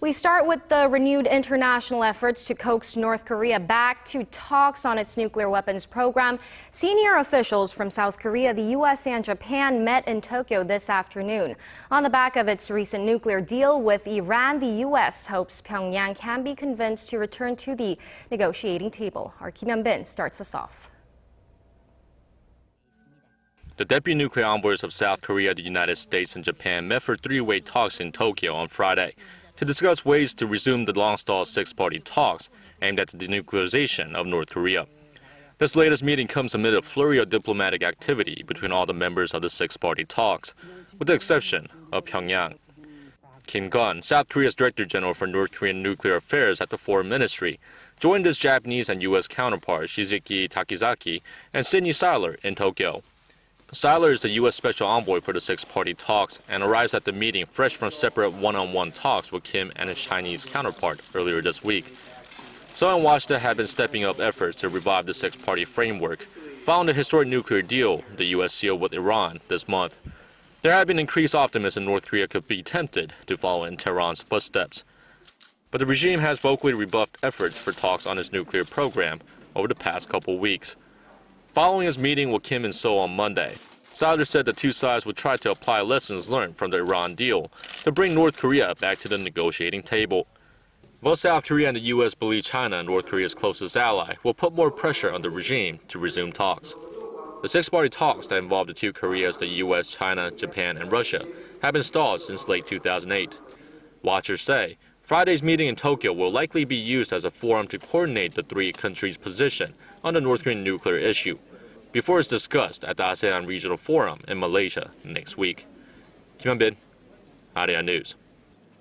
We start with the renewed international efforts to coax North Korea back to talks on its nuclear weapons program. Senior officials from South Korea, the U.S. and Japan met in Tokyo this afternoon. On the back of its recent nuclear deal with Iran, the U.S. hopes Pyongyang can be convinced to return to the negotiating table. Our Kim Hyun starts us off. The deputy nuclear envoys of South Korea, the United States, and Japan met for three-way talks in Tokyo on Friday to discuss ways to resume the long-stalled six-party talks aimed at the denuclearization of North Korea. This latest meeting comes amid a flurry of diplomatic activity between all the members of the six-party talks, with the exception of Pyongyang. Gunn South Korea's Director General for North Korean Nuclear Affairs at the Foreign Ministry, joined his Japanese and U.S. counterparts Shigeki, Takizaki, and Seiler in Tokyo. Seiler is the U.S. Special Envoy for the six-party talks and arrives at the meeting fresh from separate one-on-one talks with Kim and his Chinese counterpart earlier this week. Seoul and Washington have been stepping up efforts to revive the six-party framework, following the historic nuclear deal the U.S. sealed with Iran this month. There had been increased optimism North Korea could be tempted to follow in Tehran's footsteps. But the regime has vocally rebuffed efforts for talks on its nuclear program over the past couple weeks. Following his meeting with Kim in Seoul on Monday, Seiler said the two sides would try to apply lessons learned from the Iran deal to bring North Korea back to the negotiating table. Both South Korea and the U.S. believe China, North Korea's closest ally, will put more pressure on the regime to resume talks. The six-party talks that involve the two Koreas, the U.S., China, Japan, and Russia, have been stalled since late 2008. Watchers say Friday's meeting in Tokyo will likely be used as a forum to coordinate the three countries' position on the North Korean nuclear issue, before it's discussed at the ASEAN Regional Forum in Malaysia next week. Kim Hyun, Arirang News.